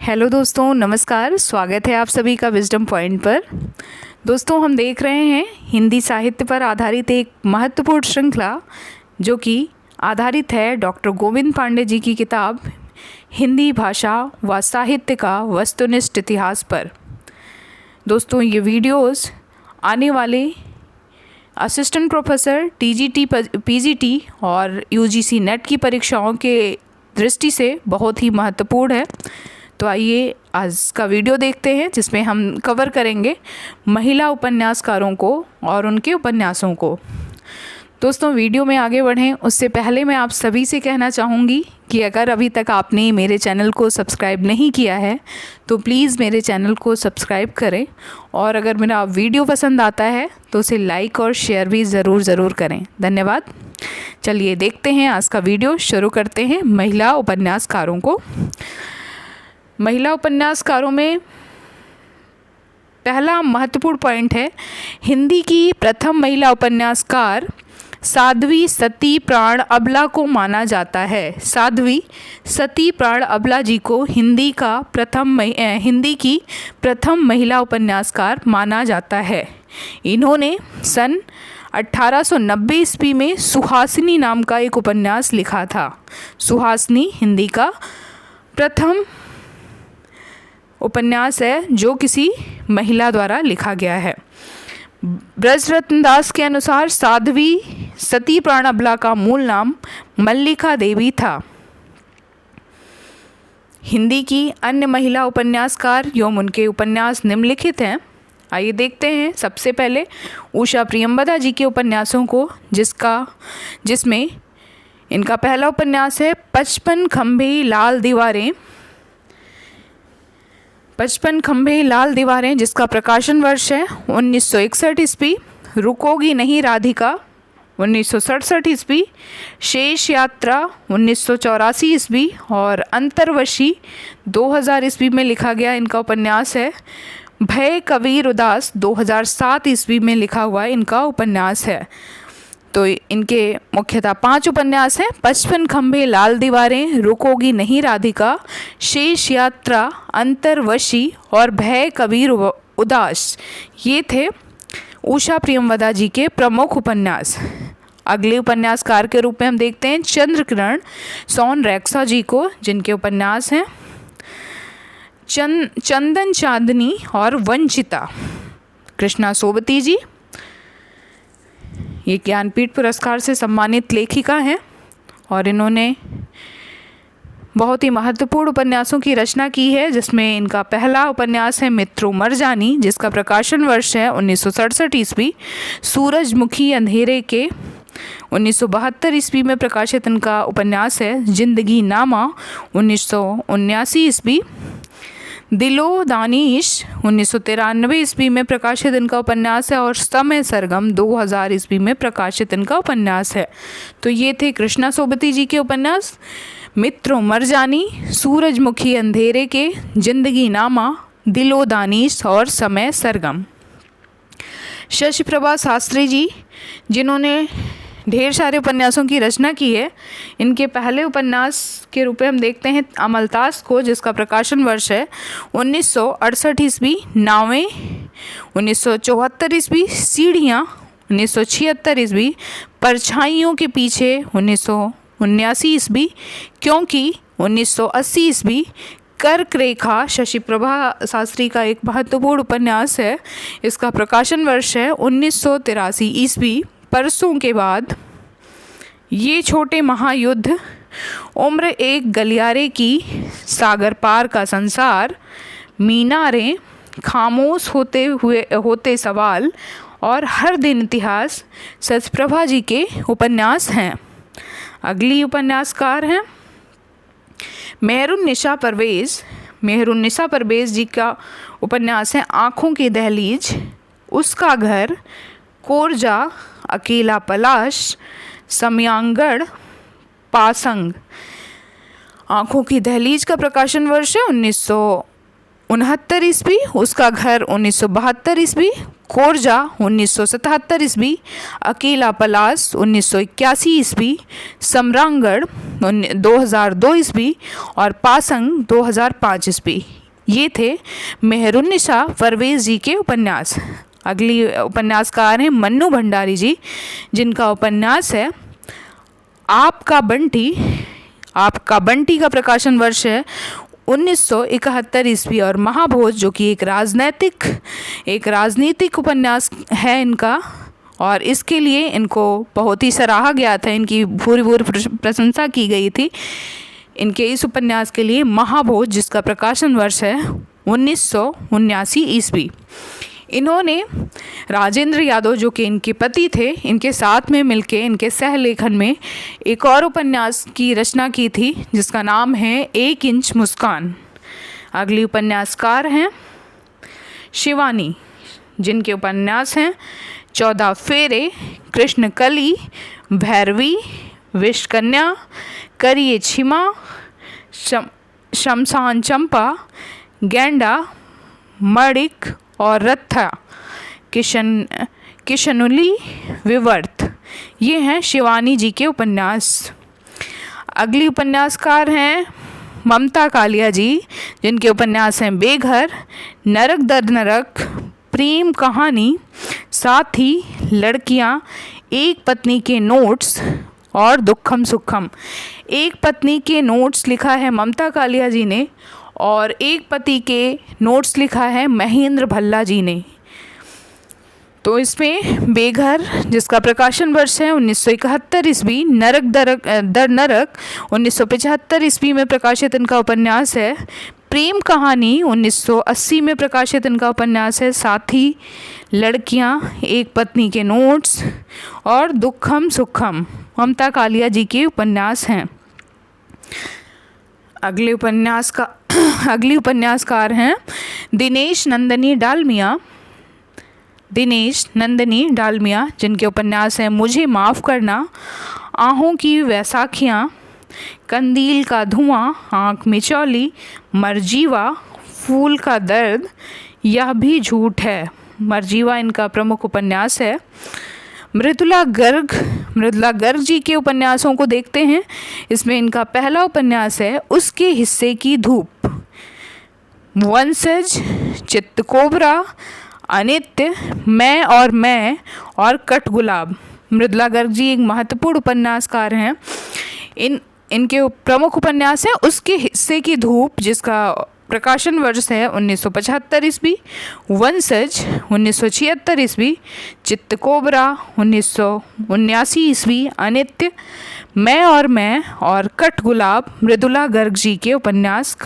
Hello दोस्तों, नमस्कार। स्वागत है आप सभी का विजडम पॉइंट पर। दोस्तों, हम देख रहे हैं हिंदी साहित्य पर आधारित एक महत्वपूर्ण श्रृंखला जो कि आधारित है डॉक्टर गोविंद पांडे जी की किताब हिंदी भाषा व साहित्य का वस्तुनिष्ठ इतिहास पर। दोस्तों, ये वीडियोस आने वाले असिस्टेंट प्रोफेसर टीजीटी, पीजीटी और यूजीसी नेट की परीक्षाओं के दृष्टि से बहुत ही महत्वपूर्ण है। तो आइए आज का वीडियो देखते हैं, जिसमें हम कवर करेंगे महिला उपन्यासकारों को और उनके उपन्यासों को। दोस्तों, वीडियो में आगे बढ़ें उससे पहले मैं आप सभी से कहना चाहूँगी कि अगर अभी तक आपने मेरे चैनल को सब्सक्राइब नहीं किया है तो प्लीज़ मेरे चैनल को सब्सक्राइब करें, और अगर मेरा वीडियो पसंद आता है तो उसे लाइक और शेयर भी ज़रूर करें। धन्यवाद। चलिए देखते हैं आज का वीडियो। शुरू करते हैं महिला उपन्यासकारों को। महिला उपन्यासकारों में पहला महत्वपूर्ण पॉइंट है, हिंदी की प्रथम महिला उपन्यासकार साध्वी सती प्राण अबला को माना जाता है। साध्वी सती प्राण अबला जी को हिंदी की प्रथम महिला उपन्यासकार माना जाता है। इन्होंने सन 1890 ईस्वी में सुहासिनी नाम का एक उपन्यास लिखा था। सुहासिनी हिंदी का प्रथम उपन्यास है जो किसी महिला द्वारा लिखा गया है। ब्रजरत्न दास के अनुसार साध्वी सती प्राण अबला का मूल नाम मल्लिका देवी था। हिंदी की अन्य महिला उपन्यासकार एवं उनके उपन्यास निम्नलिखित हैं। आइए देखते हैं सबसे पहले उषा प्रियंवदा जी के उपन्यासों को, जिसमें इनका पहला उपन्यास है 55 खंभे लाल दीवारें। 55 खंभे लाल दीवारें, जिसका प्रकाशन वर्ष है 1961 ईस्वी। रुकोगी नहीं राधिका 1967 ईस्वी। शेष यात्रा 1984 ईस्वी और अंतर्वशी 2000 ईस्वी में लिखा गया इनका उपन्यास है। भय कबीर उदास 2007 ईस्वी में लिखा हुआ इनका उपन्यास है। तो इनके मुख्यतः 5 उपन्यास हैं: 55 खंभे लाल दीवारें, रुकोगी नहीं राधिका, शेष यात्रा, अंतर्वशी और भय कबीर उदास। ये थे उषा प्रियंवदा जी के प्रमुख उपन्यास। अगले उपन्यासकार के रूप में हम देखते हैं चंद्रकिरण सोनरेक्सा जी को, जिनके उपन्यास हैं चंदन चांदनी और वंचिता। कृष्णा सोबती जी ये ज्ञानपीठ पुरस्कार से सम्मानित लेखिका हैं और इन्होंने बहुत ही महत्वपूर्ण उपन्यासों की रचना की है, जिसमें इनका पहला उपन्यास है मित्रों मरजानी, जिसका प्रकाशन वर्ष है 1967 ईस्वी। सूरजमुखी अंधेरे के 1972 ईस्वी में प्रकाशित इनका उपन्यास है जिंदगी नामा 1979 ईस्वी। दिलो दानिश 1993 ईस्वी में प्रकाशित इनका उपन्यास है और समय सरगम 2000 ईस्वी में प्रकाशित इनका उपन्यास है। तो ये थे कृष्णा सोबती जी के उपन्यास मित्रों मरजानी, सूरजमुखी अंधेरे के, जिंदगी नामा, दिलो दानिश और समय सरगम। शशि प्रभा शास्त्री जी, जिन्होंने ढेर सारे उपन्यासों की रचना की है, इनके पहले उपन्यास के रूप में हम देखते हैं अमलतास को, जिसका प्रकाशन वर्ष है 1968 ईस्वी। नावें 1974 ईस्वी। सीढ़ियाँ 1976 ईस्वी। परछाइयों के पीछे 1979 ईस्वी। क्योंकि 1980 ईस्वी। कर्क रेखा शशि प्रभा शास्त्री का एक महत्वपूर्ण उपन्यास है, इसका प्रकाशन वर्ष है 1983 ईस्वी। परसों के बाद, ये छोटे महायुद्ध, उम्र एक गलियारे की, सागर पार का संसार, मीनारें, खामोश होते सवाल और हर दिन इतिहास शशि प्रभा जी के उपन्यास हैं। अगली उपन्यासकार हैं मेहरुन्निसा परवेज़। मेहरुन्निसा परवेज़ जी का उपन्यास है आँखों की दहलीज, उसका घर, कोरजा, अकेला पलाश, समयांगढ़, पासंग। आँखों की दहलीज का प्रकाशन वर्ष है 1969 ईस्वी। उसका घर 1972 ईस्वी। कोरजा 1977 ईस्वी, अकेला पलास 1981 ईस्वी, सम्रांगढ़ 2002 ईस्वी और पासंग 2005 ईस्वी। ये थे मेहरुन्निसा परवेज़ जी के उपन्यास। अगली उपन्यासकार हैं मन्नू भंडारी जी, जिनका उपन्यास है आपका बंटी। आपका बंटी का प्रकाशन वर्ष है 1971 ईस्वी और महाभोज, जो कि एक राजनीतिक उपन्यास है इनका, और इसके लिए इनको बहुत ही सराहा गया था, इनकी भूरी प्रशंसा की गई थी इनके इस उपन्यास के लिए, महाभोज, जिसका प्रकाशन वर्ष है 1979 ईस्वी। इन्होंने राजेंद्र यादव, जो कि इनके पति थे, इनके साथ में मिलके इनके सहलेखन में एक और उपन्यास की रचना की थी, जिसका नाम है 1 इंच मुस्कान। अगली उपन्यासकार हैं शिवानी, जिनके उपन्यास हैं 14 फेरे, कृष्णकली, भैरवी, विषकन्या, करिए छिमा, शमशान चंपा, गेंडा, मणिक और रत्था, किशनुली, विवर्त। ये हैं शिवानी जी के उपन्यास। अगली उपन्यासकार हैं ममता कालिया जी, जिनके उपन्यास हैं बेघर, नरक दर्द नरक, प्रेम कहानी, साथी, लड़कियां, एक पत्नी के नोट्स और दुखम सुखम। एक पत्नी के नोट्स लिखा है ममता कालिया जी ने और एक पति के नोट्स लिखा है महेंद्र भल्ला जी ने। तो इसमें बेघर, जिसका प्रकाशन वर्ष है 1971 ईस्वी, नरक दर नरक 1975 ईस्वी में प्रकाशित इनका उपन्यास है, प्रेम कहानी 1980 में प्रकाशित इनका उपन्यास है, साथी, लड़कियां, एक पत्नी के नोट्स और दुखम सुखम ममता कालिया जी के उपन्यास हैं। अगली उपन्यासकार हैं दिनेश नंदिनी डालमिया, जिनके उपन्यास हैं मुझे माफ़ करना, आहों की वैसाखियाँ, कंदील का धुआं, आँख मिचौली, मरजीवा, फूल का दर्द, यह भी झूठ है। मरजीवा इनका प्रमुख उपन्यास है। मृदुला गर्ग जी के उपन्यासों को देखते हैं। इसमें इनका पहला उपन्यास है उसके हिस्से की धूप, वंशज, चित्तकोबरा, अनित्य, मैं और कटगुलाब। मृदुला गर्ग जी एक महत्वपूर्ण उपन्यासकार हैं। इनके प्रमुख उपन्यास है उसके हिस्से की धूप, जिसका प्रकाशन वर्ष है 1975 ईस्वी, वंशज 1976 ईस्वी, चित्तकोबरा 1979 ईस्वी, अनित्य, मैं और कटगुलाब मृदुला गर्ग जी के उपन्यास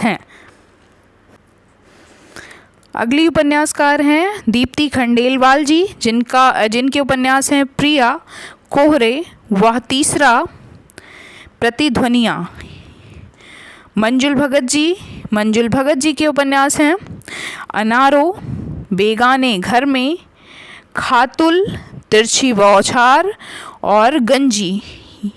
हैं। अगली उपन्यासकार हैं दीप्ति खंडेलवाल जी, जिनके उपन्यास हैं प्रिया, कोहरे, वह तीसरा, प्रतिध्वनियाँ। मंजुल भगत जी के उपन्यास हैं अनारो, बेगाने घर में, खातुल, तिरछी बौछार और गंजी।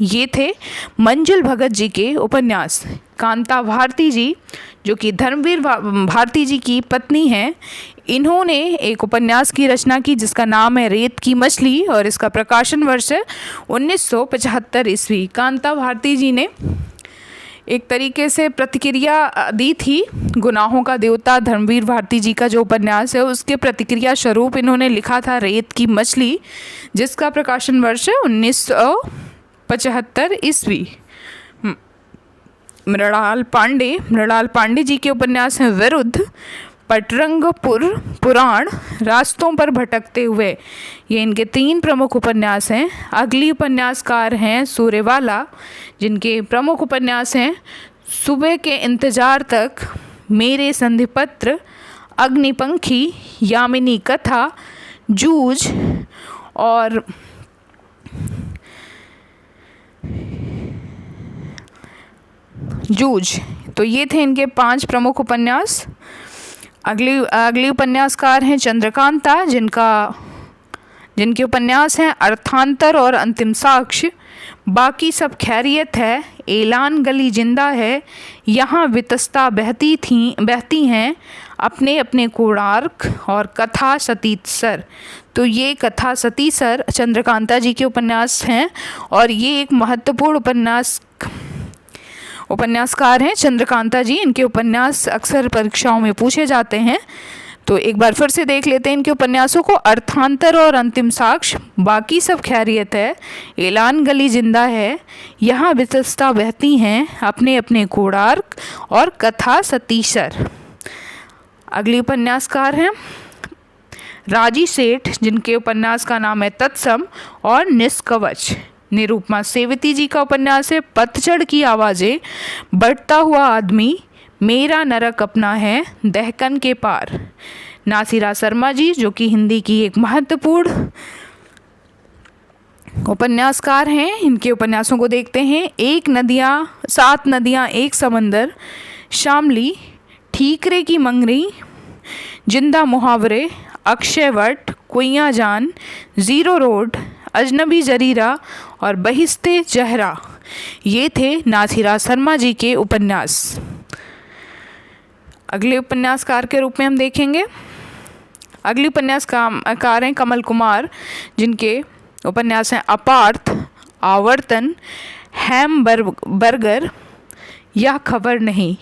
ये थे मंजुल भगत जी के उपन्यास। कांता भारती जी, जो कि धर्मवीर भारती जी की पत्नी हैं, इन्होंने एक उपन्यास की रचना की जिसका नाम है रेत की मछली और इसका प्रकाशन वर्ष है 1975 ईस्वी। कांता भारती जी ने एक तरीके से प्रतिक्रिया दी थी गुनाहों का देवता धर्मवीर भारती जी का जो उपन्यास है उसके प्रतिक्रिया स्वरूप इन्होंने लिखा था रेत की मछली, जिसका प्रकाशन वर्ष है 1975 ईस्वी। मृणाल पांडे जी के उपन्यास हैं विरुद्ध, पटरंगपुर पुराण, रास्तों पर भटकते हुए। ये इनके 3 प्रमुख उपन्यास हैं। अगली उपन्यासकार हैं सूर्यवाला, जिनके प्रमुख उपन्यास हैं सुबह के इंतजार तक, मेरे संधिपत्र, अग्निपंखी, यामिनी कथा, जूझ और तो ये थे इनके 5 प्रमुख उपन्यास। अगली उपन्यासकार हैं चंद्रकांता, जिनके उपन्यास हैं अर्थांतर और अंतिम साक्ष्य, बाकी सब खैरियत है, ऐलान गली जिंदा है, यहाँ वितस्ता बहती हैं, अपने अपने कोणार्क और कथा सतीसर। तो ये कथा सतीसर चंद्रकांता जी के उपन्यास हैं और ये एक महत्वपूर्ण उपन्यासकार हैं चंद्रकांता जी। इनके उपन्यास अक्सर परीक्षाओं में पूछे जाते हैं। तो एक बार फिर से देख लेते हैं इनके उपन्यासों को। अर्थांतर और अंतिम साक्ष्य, बाकी सब खैरियत है, ऐलान गली जिंदा है, यहाँ वितस्ता बहती हैं, अपने अपने कोणार्क और कथा सतीसर। अगली उपन्यासकार हैं राजी सेठ, जिनके उपन्यास का नाम है तत्सम और निष्कवच। निरुपमा सेवती जी का उपन्यास है पतझड़ की आवाज़ें, बढ़ता हुआ आदमी, मेरा नरक अपना है, दहकन के पार। नासिरा शर्मा जी, जो कि हिंदी की एक महत्वपूर्ण उपन्यासकार हैं, इनके उपन्यासों को देखते हैं। एक नदियाँ, सात नदियाँ एक समंदर, शामली, ठीकरे की मंगरी, जिंदा मुहावरे, अक्षयवट, कुइयाँ जान, ज़ीरो रोड, अजनबी जरीरा और बहिस्ते जहरा। ये थे नासिरा शर्मा जी के उपन्यास। अगले उपन्यासकार के रूप में हम देखेंगे, अगले उपन्यासकार हैं कमल कुमार, जिनके उपन्यास हैं अपार्थ, आवर्तन, हैमबर्गर, यह खबर नहीं।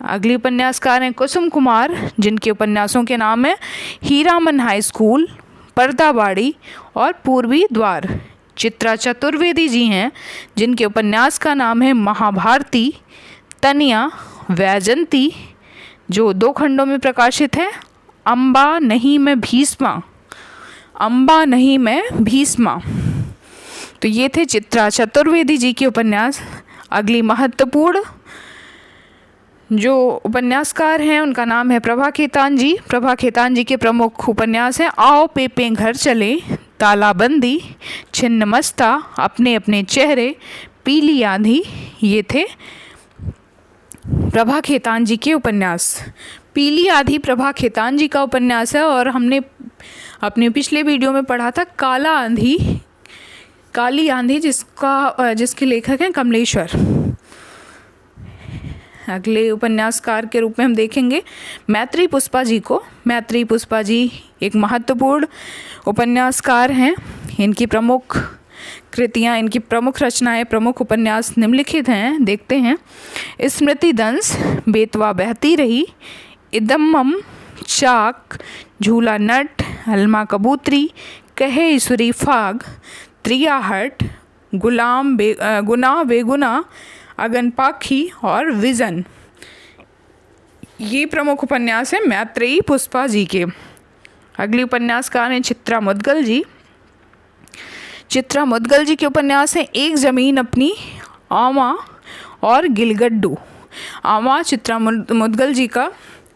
अगली उपन्यासकार हैं कुसुम कुमार, जिनके उपन्यासों के नाम हैं हीरामन हाई स्कूल, पर्दाबाड़ी और पूर्वी द्वार। चित्रा चतुर्वेदी जी हैं, जिनके उपन्यास का नाम है महाभारती, तनिया, वैजंती, जो 2 खंडों में प्रकाशित है, अम्बा नहीं मैं भीष्मा, अम्बा नहीं मैं भीष्मा। तो ये थे चित्रा चतुर्वेदी जी के उपन्यास। अगली महत्वपूर्ण जो उपन्यासकार हैं उनका नाम है प्रभा खेतान जी। प्रभा खेतान जी के प्रमुख उपन्यास हैं आओ पेपे घर चले, तालाबंदी, छिन्नमस्ता, अपने अपने चेहरे, पीली आंधी। ये थे प्रभा खेतान जी के उपन्यास। पीली आंधी प्रभा खेतान जी का उपन्यास है और हमने अपने पिछले वीडियो में पढ़ा था काला आंधी, काली आंधी, जिसके लेखक हैं कमलेश्वर। अगले उपन्यासकार के रूप में हम देखेंगे मैत्री पुष्पा जी को। मैत्री पुष्पा जी एक महत्वपूर्ण उपन्यासकार हैं। इनकी प्रमुख कृतियाँ, इनकी प्रमुख रचनाएं, प्रमुख उपन्यास निम्नलिखित हैं, देखते हैं। स्मृति दंस, बेतवा बहती रही, इदम्मम, चाक, झूला नट, हलमा कबूतरी, कहे ईश्वरी फाग, त्रियाहट, गुनाह बेगुना, अगन पाखी और विजन। ये प्रमुख उपन्यास है मैत्रेयी पुष्पा जी के। अगली उपन्यासकार हैं चित्रा मुदगल जी। चित्रा मुदगल जी के उपन्यास हैं एक ज़मीन अपनी, आमा और गिलगड्डू। आमा चित्रा मुदगल जी का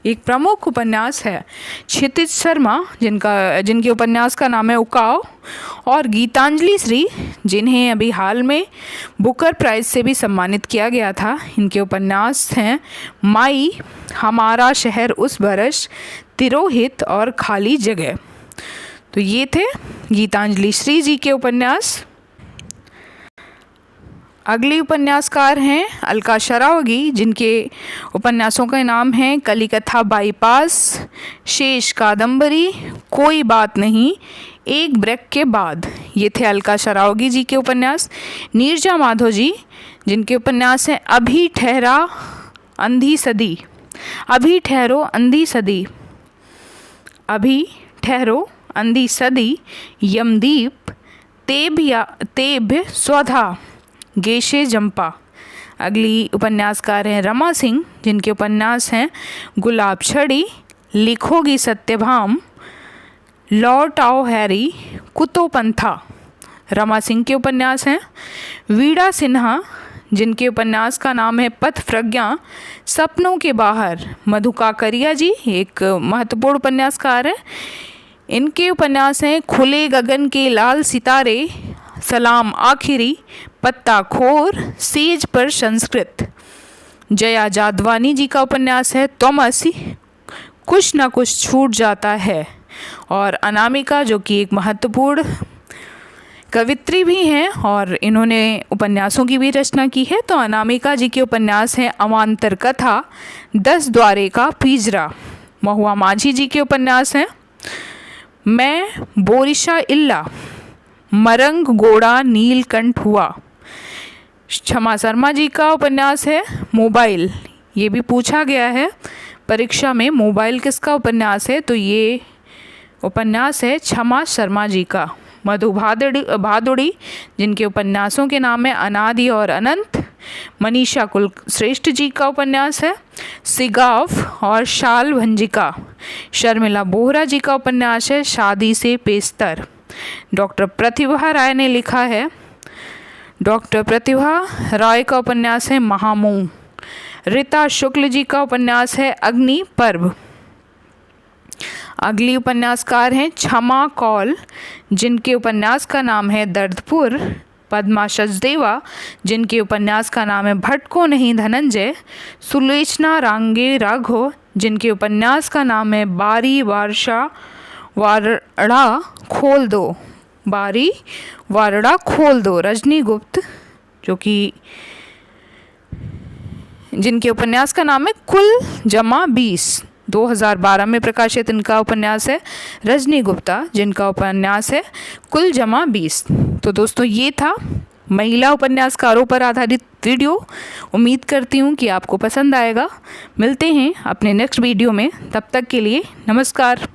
एक प्रमुख उपन्यास है। क्षितिज शर्मा, जिनके उपन्यास का नाम है उकाव, और गीतांजलि श्री, जिन्हें अभी हाल में बुकर प्राइज़ से भी सम्मानित किया गया था। इनके उपन्यास हैं माई, हमारा शहर उस बरस, तिरोहित और खाली जगह। तो ये थे गीतांजलि श्री जी के उपन्यास। अगली उपन्यासकार हैं अलका शरावगी, जिनके उपन्यासों का नाम है कलिकथा बाईपास, शेष कादम्बरी, कोई बात नहीं, एक ब्रेक के बाद। ये थे अलका शरावगी जी के उपन्यास। नीरजा माधव जी, जिनके उपन्यास हैं अभी ठहरा अंधी सदी, अभी ठहरो अंधी सदी, अभी ठहरो अंधी सदी, यमदीप, तेब स्वधा, गेशे जंपा। अगली उपन्यासकार हैं रमा सिंह, जिनके उपन्यास हैं गुलाब छड़ी, लिखोगी सत्यभाम, लौट आओ हैरी, कुतोपंथा। रमा सिंह के उपन्यास हैं। वीणा सिन्हा, जिनके उपन्यास का नाम है पथ प्रज्ञा, सपनों के बाहर। मधु काकरिया जी एक महत्वपूर्ण उपन्यासकार हैं। इनके उपन्यास हैं खुले गगन के लाल सितारे, सलाम आखिरी, पत्ता खोर, सेज पर संस्कृत। जया जादवानी जी का उपन्यास है तोमसी, कुछ ना कुछ छूट जाता है। और अनामिका, जो कि एक महत्वपूर्ण कवित्री भी हैं और इन्होंने उपन्यासों की भी रचना की है। तो अनामिका जी के उपन्यास हैं अवान्तर कथा, 10 द्वारे का पिंजरा। महुआ माझी जी के उपन्यास हैं। मैं बोरिशा इल्ला, मरंग गोड़ा नीलकंठ हुआ। क्षमा शर्मा जी का उपन्यास है मोबाइल। ये भी पूछा गया है परीक्षा में, मोबाइल किसका उपन्यास है, तो ये उपन्यास है क्षमा शर्मा जी का। मधु भादुड़ी जिनके उपन्यासों के नाम है अनादि और अनंत, मनीषा कुलश्रेष्ठ जी का उपन्यास है सिगाव और शाल भंजिका। शर्मिला बोहरा जी का उपन्यास है शादी से पेस्तर। डॉक्टर प्रतिभा राय ने लिखा है, डॉक्टर प्रतिभा राय का उपन्यास है महामूह। रीता शुक्ल जी का उपन्यास है अग्नि पर्व। अगली उपन्यासकार हैं क्षमा कौल जिनके उपन्यास का नाम है दर्दपुर। पद्मा सचदेवा जिनके उपन्यास का नाम है भटको नहीं धनंजय। सुलोचना रांगे राघव जिनके उपन्यास का नाम है बारी वारसा वारड़ा खोल दो। बारी वारड़ा खोल दो। रजनी गुप्त जो कि जिनके उपन्यास का नाम है कुल जमा 20। 2012 में प्रकाशित इनका उपन्यास है रजनी गुप्ता जिनका उपन्यास है कुल जमा 20। तो दोस्तों ये था महिला उपन्यासकारों पर आधारित वीडियो। उम्मीद करती हूँ कि आपको पसंद आएगा। मिलते हैं अपने नेक्स्ट वीडियो में, तब तक के लिए नमस्कार।